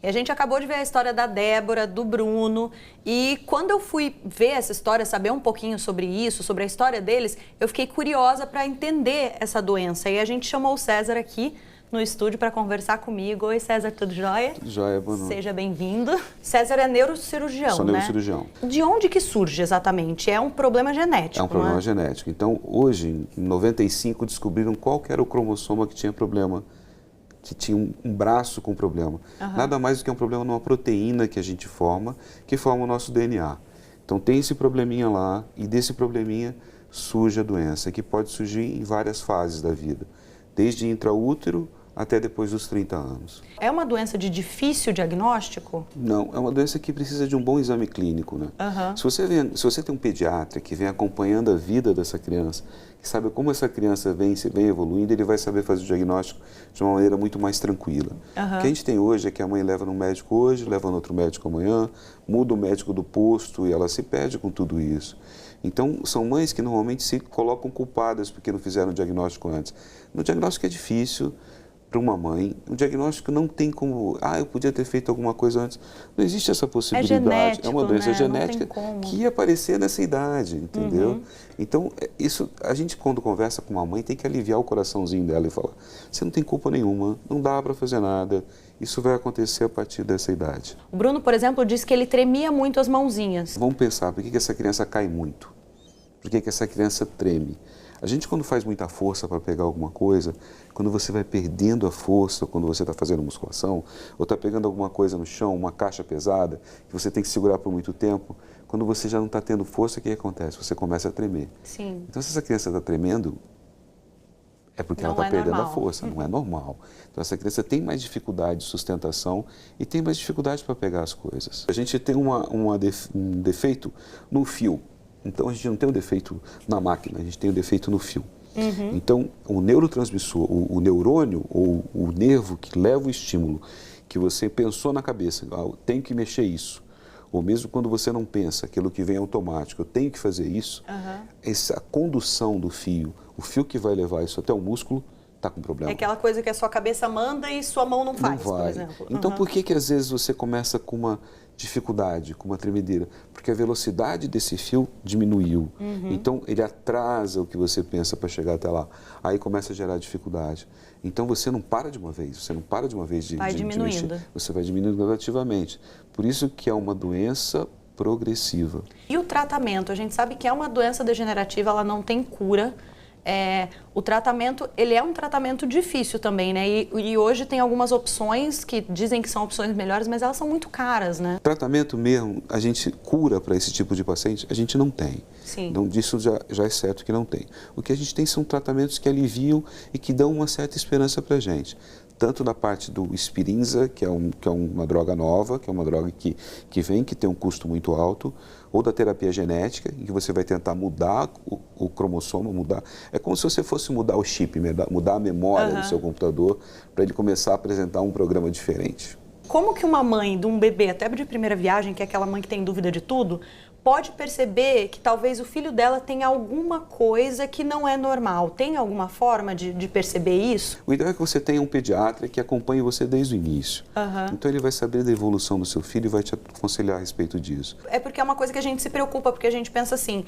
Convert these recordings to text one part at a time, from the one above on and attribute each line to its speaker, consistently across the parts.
Speaker 1: E a gente acabou de ver a história da Débora, do Bruno, e quando eu fui ver essa história, saber um pouquinho sobre isso, sobre a história deles, eu fiquei curiosa para entender essa doença. E a gente chamou o César aqui no estúdio para conversar comigo. Oi, César, tudo jóia?
Speaker 2: Tudo jóia, boa noite.
Speaker 1: Seja bem-vindo. César é neurocirurgião,
Speaker 2: Sou neurocirurgião.
Speaker 1: De onde que surge exatamente? É um problema genético,
Speaker 2: É um problema genético. Então, hoje, em 95, descobriram qual que era o cromossoma que tinha problema, que tinha um braço com problema. Nada mais do que um problema numa proteína que a gente forma, que forma o nosso DNA. Então, tem esse probleminha lá, e desse probleminha surge a doença, que pode surgir em várias fases da vida, desde intraútero até depois dos 30 anos.
Speaker 1: É uma doença de difícil diagnóstico?
Speaker 2: Não, é uma doença que precisa de um bom exame clínico, né? Se você tem um pediatra que vem acompanhando a vida dessa criança, que sabe como essa criança vem evoluindo, ele vai saber fazer o diagnóstico de uma maneira muito mais tranquila. O que a gente tem hoje é que a mãe leva no médico hoje, leva no outro médico amanhã, muda o médico do posto e ela se perde com tudo isso. Então, são mães que normalmente se colocam culpadas porque não fizeram o diagnóstico antes. No diagnóstico é difícil para uma mãe, o diagnóstico não tem como, eu podia ter feito alguma coisa antes. Não existe essa possibilidade.
Speaker 1: É genético,
Speaker 2: é uma doença
Speaker 1: né?
Speaker 2: genética que ia aparecer nessa idade, entendeu? Então, isso, a gente quando conversa com uma mãe tem que aliviar o coraçãozinho dela e falar, você não tem culpa nenhuma, não dá para fazer nada, isso vai acontecer a partir dessa idade.
Speaker 1: O Bruno, por exemplo, disse que ele tremia muito as mãozinhas.
Speaker 2: Vamos pensar, por que essa criança cai muito? Por que essa criança treme? A gente, quando faz muita força para pegar alguma coisa, quando você vai perdendo a força, quando você está fazendo musculação, ou está pegando alguma coisa no chão, uma caixa pesada, que você tem que segurar por muito tempo, quando você já não está tendo força, o que acontece? Você começa a tremer.
Speaker 1: Sim.
Speaker 2: Então, se essa criança está tremendo, é porque ela está perdendo a força, não é normal. Então, essa criança tem mais dificuldade de sustentação e tem mais dificuldade para pegar as coisas. A gente tem um defeito no fio. Então, a gente não tem um defeito na máquina, a gente tem um defeito no fio. Então, o neurotransmissor, o neurônio ou o nervo que leva o estímulo, que você pensou na cabeça, eu tenho que mexer isso, ou mesmo quando você não pensa, aquilo que vem automático, eu tenho que fazer isso, essa condução do fio, o fio que vai levar isso até o músculo, está com problema.
Speaker 1: É aquela coisa que a sua cabeça manda e sua mão não faz, por exemplo.
Speaker 2: Então, por que às vezes você começa com uma dificuldade, com uma tremedeira? Porque a velocidade desse fio diminuiu. Então, ele atrasa o que você pensa para chegar até lá. Aí começa a gerar dificuldade. Então, você não para de uma vez, você não para de uma vez de mexer. Você vai diminuindo gradativamente. Por isso que é uma doença progressiva.
Speaker 1: E o tratamento? A gente sabe que é uma doença degenerativa, ela não tem cura. O tratamento, ele é um tratamento difícil também, né? E hoje tem algumas opções que dizem que são opções melhores, mas elas são muito caras, né?
Speaker 2: Tratamento mesmo, a gente cura para esse tipo de paciente, a gente não tem.
Speaker 1: Sim.
Speaker 2: Então, disso já é certo que não tem. O que a gente tem são tratamentos que aliviam e que dão uma certa esperança para a gente. Tanto da parte do Spinraza, que é uma droga nova, que é uma droga que tem um custo muito alto, ou da terapia genética, em que você vai tentar mudar o cromossomo, é como se você fosse mudar o chip, mudar a memória do seu computador, para ele começar a apresentar um programa diferente.
Speaker 1: Como que uma mãe de um bebê, até de primeira viagem, que é aquela mãe que tem dúvida de tudo, pode perceber que talvez o filho dela tenha alguma coisa que não é normal? Tem alguma forma de perceber isso?
Speaker 2: O ideal é que você tenha um pediatra que acompanhe você desde o início. Então ele vai saber da evolução do seu filho e vai te aconselhar a respeito disso.
Speaker 1: É porque é uma coisa que a gente se preocupa, porque a gente pensa assim,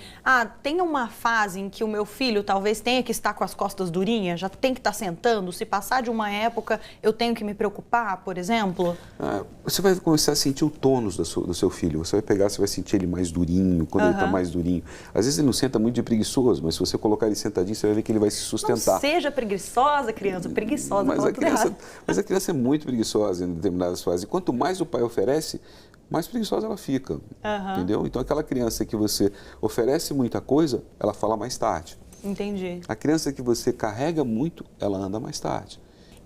Speaker 1: tem uma fase em que o meu filho talvez tenha que estar com as costas durinhas, já tem que estar sentando, se passar de uma época eu tenho que me preocupar, por exemplo?
Speaker 2: Você vai começar a sentir o tônus do seu filho, você vai sentir ele mais durinho, quando ele está mais durinho. Às vezes ele não senta muito de preguiçoso, mas se você colocar ele sentadinho, você vai ver que ele vai se sustentar.
Speaker 1: Não seja preguiçosa, criança, preguiçosa,
Speaker 2: mas a criança é muito preguiçosa em determinadas fases. E quanto mais o pai oferece, mais preguiçosa ela fica, entendeu? Então aquela criança que você oferece muita coisa, ela fala mais tarde.
Speaker 1: Entendi.
Speaker 2: A criança que você carrega muito, ela anda mais tarde.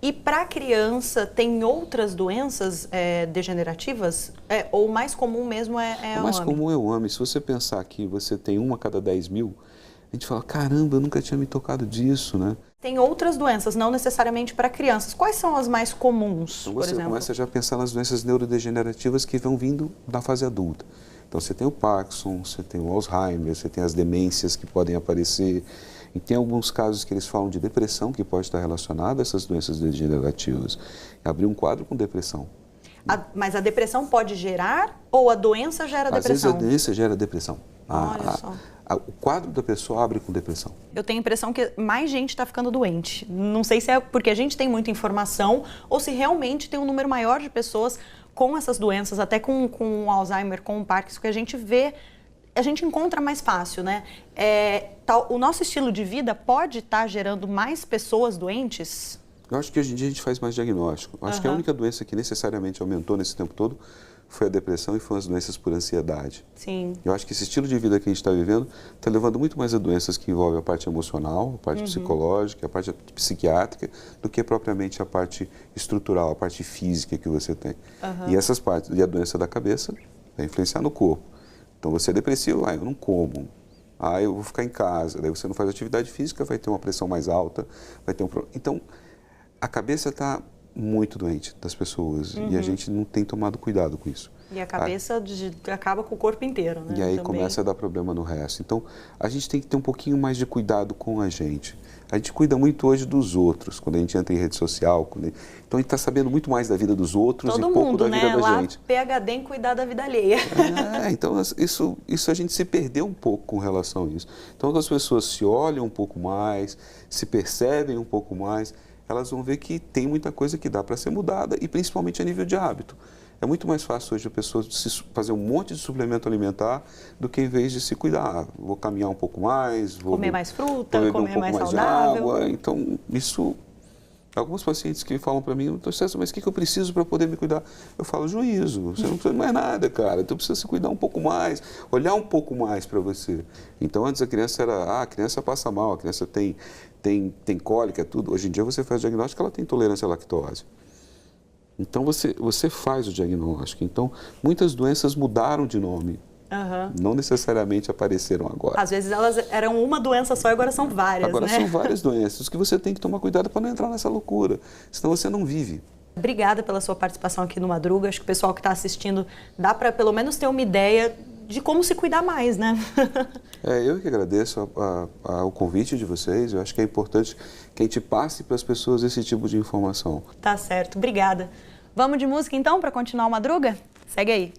Speaker 1: E para a criança, tem outras doenças degenerativas? Ou o mais comum mesmo é
Speaker 2: o mais comum é o AME. Se você pensar que você tem uma a cada 10 mil, a gente fala, caramba, eu nunca tinha me tocado disso, né?
Speaker 1: Tem outras doenças, não necessariamente para crianças. Quais são as mais comuns,
Speaker 2: então,
Speaker 1: por exemplo?
Speaker 2: Você começa já a pensar nas doenças neurodegenerativas que vão vindo da fase adulta. Então, você tem o Parkinson, você tem o Alzheimer, você tem as demências que podem aparecer. E tem alguns casos que eles falam de depressão, que pode estar relacionada a essas doenças degenerativas. Abrir um quadro com depressão.
Speaker 1: Mas a depressão pode gerar ou a doença gera depressão?
Speaker 2: Às vezes a doença gera depressão.
Speaker 1: Olha só.
Speaker 2: O quadro da pessoa abre com depressão.
Speaker 1: Eu tenho a impressão que mais gente está ficando doente. Não sei se é porque a gente tem muita informação ou se realmente tem um número maior de pessoas com essas doenças, até com Alzheimer, com o Parkinson, que a gente vê, a gente encontra mais fácil, né? O nosso estilo de vida pode estar gerando mais pessoas doentes?
Speaker 2: Eu acho que hoje em dia a gente faz mais diagnóstico. Eu acho que a única doença que necessariamente aumentou nesse tempo todo foi a depressão e foram as doenças por ansiedade.
Speaker 1: Sim.
Speaker 2: Eu acho que esse estilo de vida que a gente está vivendo está levando muito mais a doenças que envolvem a parte emocional, a parte psicológica, a parte psiquiátrica, do que propriamente a parte estrutural, a parte física que você tem. E essas partes, e a doença da cabeça, vai influenciar no corpo. Então você é depressivo, eu não como, eu vou ficar em casa, daí você não faz atividade física, vai ter uma pressão mais alta, vai ter um problema. Então, a cabeça está muito doente das pessoas e a gente não tem tomado cuidado com isso.
Speaker 1: E a cabeça acaba com o corpo inteiro, né?
Speaker 2: E aí começa a dar problema no resto. Então, a gente tem que ter um pouquinho mais de cuidado com a gente. A gente cuida muito hoje dos outros, quando a gente entra em rede social. Então, a gente está sabendo muito mais da vida dos outros e pouco da vida da gente.
Speaker 1: PhD em cuidar da vida alheia.
Speaker 2: Então, isso a gente se perdeu um pouco com relação a isso. Então, quando as pessoas se olham um pouco mais, se percebem um pouco mais, elas vão ver que tem muita coisa que dá para ser mudada, e principalmente a nível de hábito. É muito mais fácil hoje a pessoa fazer um monte de suplemento alimentar do que em vez de se cuidar. Vou caminhar um pouco mais, vou
Speaker 1: comer mais fruta, comer mais saudável.
Speaker 2: De água. Então, isso... Alguns pacientes que falam para mim, César, mas o que eu preciso para poder me cuidar? Eu falo, juízo, você não precisa de mais nada, cara. Então precisa se cuidar um pouco mais, olhar um pouco mais para você. Então antes a criança era, a criança passa mal, a criança tem cólica, tudo. Hoje em dia você faz o diagnóstico, ela tem intolerância à lactose. Então você faz o diagnóstico. Então muitas doenças mudaram de nome. Não necessariamente apareceram agora.
Speaker 1: Às vezes elas eram uma doença só e agora são várias,
Speaker 2: Agora são várias doenças que você tem que tomar cuidado para não entrar nessa loucura, senão você não vive.
Speaker 1: Obrigada pela sua participação aqui no Madruga. Acho que o pessoal que está assistindo dá para pelo menos ter uma ideia de como se cuidar mais, né?
Speaker 2: Eu que agradeço o convite de vocês. Eu acho que é importante que a gente passe para as pessoas esse tipo de informação.
Speaker 1: Tá certo, obrigada. Vamos de música então para continuar o Madruga? Segue aí.